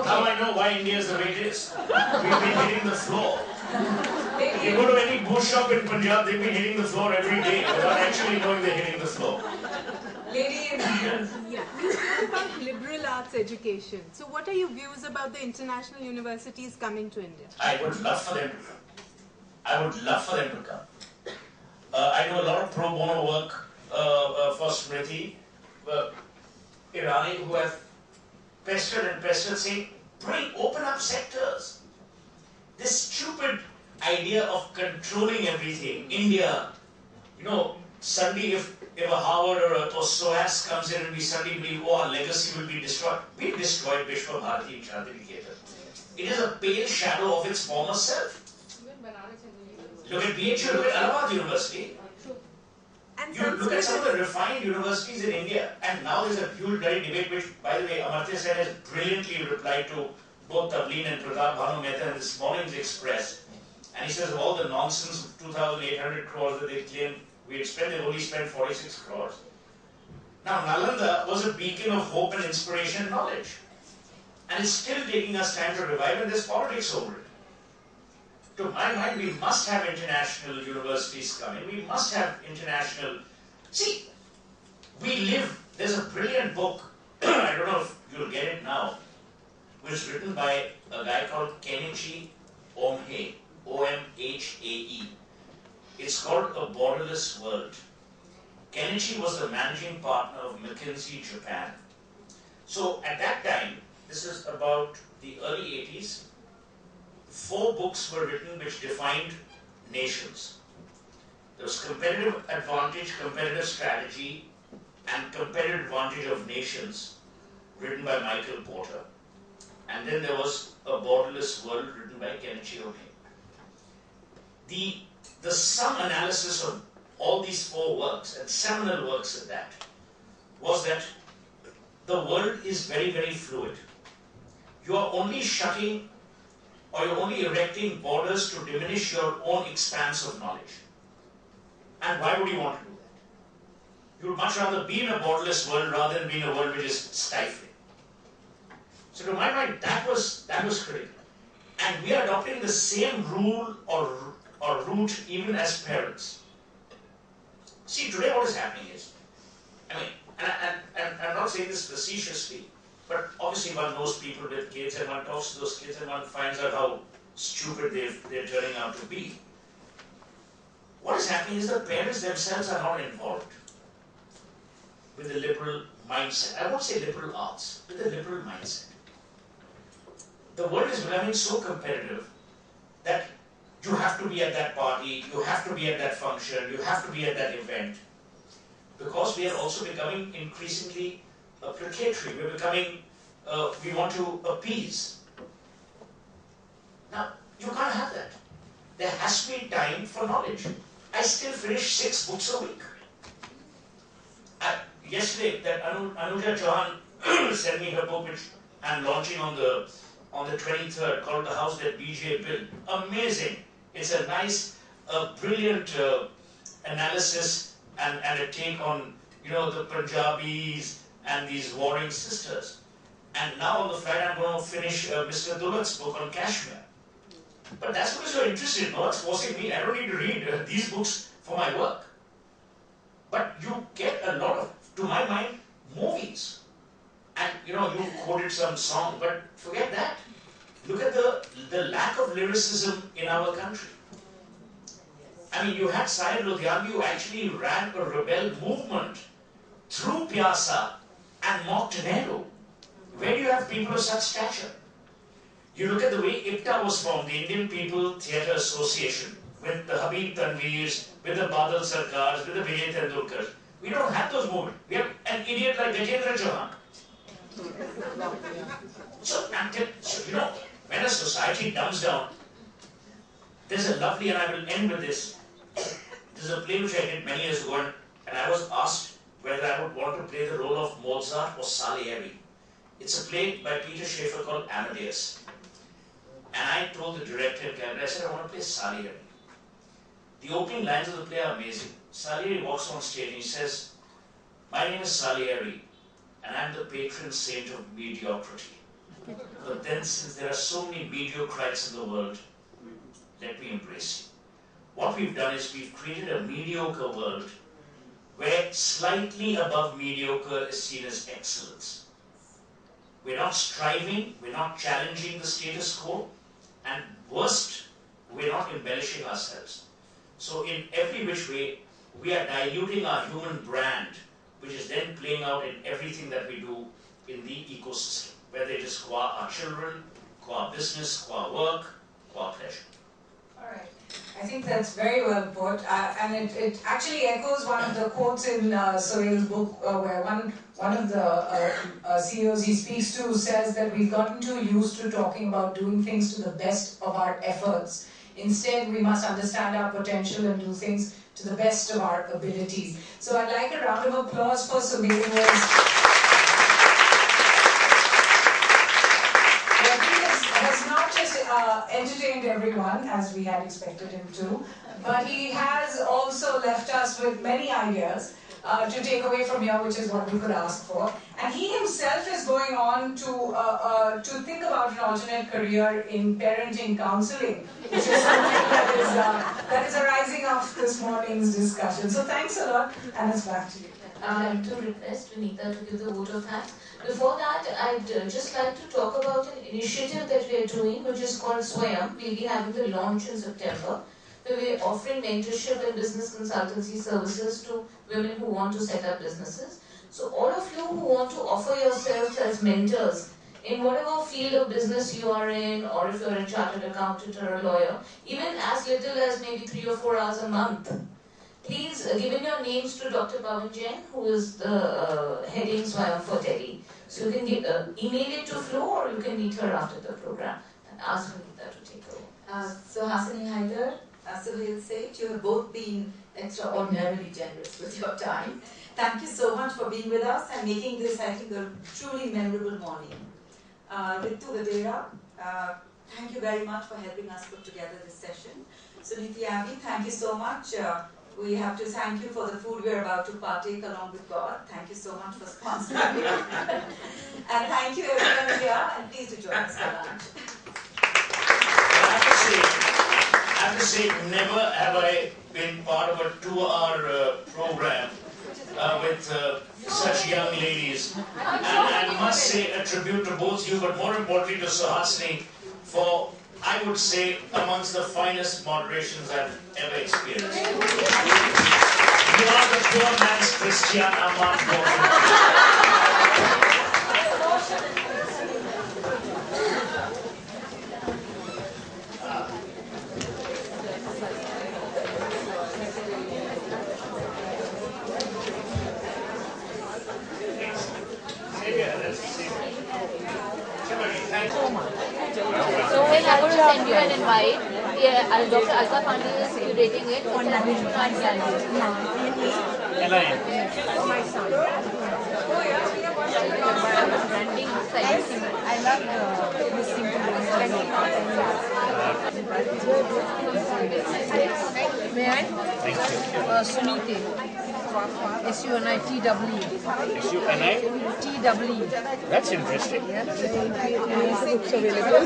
Now I know why India is the way it is. We've been hitting the floor. If you go to any boot shop in Punjab, they've been hitting the floor every day without actually knowing they're hitting the floor. Ladies. Yeah, you spoke about liberal arts education. So what are your views about the international universities coming to India? I would love for them to come. I would love for them to come. I do a lot of pro bono work for Smriti Irani, who have pestered and pestered, saying, open up sectors. This stupid idea of controlling everything. India, suddenly if a Harvard or SOAS comes in and we suddenly believe, our legacy will be destroyed. We destroyed Vishwa Bharati Shantiniketan. It is a pale shadow of its former self. Look at BHU, look at Allahabad University. You look at some of the refined universities in India, and now there's a huge debate which, by the way, Amartya Sen has brilliantly replied to both Tavleen and Pratap Bhanu Mehta in this morning's Express. And he says of all the nonsense of 2,800 crores that they claim we spent, they've only spent 46 crores. Now, Nalanda was a beacon of hope and inspiration and knowledge. And it's still taking us time to revive, and there's politics over it. To my mind, we must have international universities coming. We must have international... See, there's a brilliant book, I don't know if you'll get it now, which is written by a guy called Kenichi Omhe, O-M-H-A-E. It's called A Borderless World. Kenichi was the managing partner of McKinsey Japan. So at that time, this is about the early 80s, 4 books were written which defined nations. There was Competitive Advantage, Competitive Strategy, and Competitive Advantage of Nations, written by Michael Porter. And then there was A Borderless World, written by Kenichi Ohne. The sum analysis of all these 4 works, and seminal works at that, was that the world is very, very fluid. You are only shutting or you're only erecting borders to diminish your own expanse of knowledge. And why would you want to do that? You would much rather be in a borderless world rather than be in a world which is stifling. So to my mind, that was critical. And we are adopting the same rule or route even as parents. See, today what is happening is, and I'm not saying this facetiously, but obviously one knows people with kids and one talks to those kids and one finds out how stupid they're turning out to be. What is happening is the parents themselves are not involved with the liberal mindset. I won't say liberal arts, with the liberal mindset. The world is becoming so competitive that you have to be at that party, you have to be at that function, you have to be at that event. Because we are also becoming increasingly placatory. We're becoming, we want to appease. Now, you can't have that. There has to be time for knowledge. I still finish 6 books a week. Yesterday, that Anuja Chauhan sent me her book, which I'm launching on the 23rd, called The House That BJ Built. Amazing. It's a nice, brilliant analysis and a take on, the Punjabis and these warring sisters. And now on the flight, I'm going to finish Mr. Dulat's book on Kashmir. But that's because you're interested. No one's forcing me. I don't need to read these books for my work. But you get a lot of, to my mind, movies. And, you quoted some song, but forget that. Look at the lack of lyricism in our country. You had Sahib Ludhianvi who actually ran a rebel movement through Pyasa and mocked Nehru. Where do you have people of such stature? You look at the way IPTA was formed, the Indian People Theatre Association, with the Habib Tanveers, with the Badal Sarkars, with the Vijay Tendulkars. We don't have those movements. We have an idiot like Gajendra Chauhan. So, when a society dumbs down, there's a lovely, and I will end with this. There's a play which I did many years ago, and I was asked whether I would want to play the role of Mozart or Salieri. It's a play by Peter Schaeffer called Amadeus. And I told the director and camera, I said, I want to play Salieri. The opening lines of the play are amazing. Salieri walks on stage and he says, "My name is Salieri, and I'm the patron saint of mediocrity." But then, since there are so many mediocrites in the world, let me embrace you. What we've done is we've created a mediocre world where slightly above mediocre is seen as excellence. We're not striving, we're not challenging the status quo, and worst, we're not embellishing ourselves. So in every which way, we are diluting our human brand, which is then playing out in everything that we do in the ecosystem, whether it is qua our children, qua business, qua work, qua pleasure. All right. I think that's very well put, and it actually echoes one of the quotes in Sohail's book, where one of the CEOs he speaks to says that we've gotten too used to talking about doing things to the best of our efforts. Instead, we must understand our potential and do things to the best of our abilities. So I'd like a round of applause for Sohail. Has not just entertained everyone as we had expected him to, but he has also left us with many ideas to take away from here, which is what we could ask for. And he himself is going on to think about an alternate career in parenting counseling, which is something that is arising off this morning's discussion. So thanks a lot, and it's back to you. I'd like to request Vinita to give the vote of thanks. Before that, I'd just like to talk about an initiative that we are doing, which is called Swayam. We'll be having the launch in September, where we're offering mentorship and business consultancy services to women who want to set up businesses. So all of you who want to offer yourselves as mentors in whatever field of business you are in, or if you're a chartered accountant or a lawyer, even as little as maybe 3 or 4 hours a month, please give in your names to Dr. Pawan Jain, who is the heading Swayam for Delhi. So you can email it to Flo, or you can meet her after the program and ask Vinita to take over. So Hasani Haider, Sohail said, you have both been extraordinarily generous with your time. Thank you so much for being with us and making this, I think, a truly memorable morning. Ritu Vadera, thank you very much for helping us put together this session. Suniti Abi, thank you so much. We have to thank you for the food we're about to partake along with God. Thank you so much for sponsoring it. And thank you everyone here, and please do join us for lunch. I have to say, never have I been part of a 2-hour program with such young ladies. And I must say a tribute to both you, but more importantly to Suhasini, for, I would say, amongst the finest moderations I've ever experienced. You are the poor man's Christiana Marco. So I will send you an invite. Yeah, Dr. Alka Pandey is curating it. On I love listening to May I? Thank you. Suniti. S-U-N-I-T-W. S-U-N-I? T-W. That's interesting. Yeah. Books available.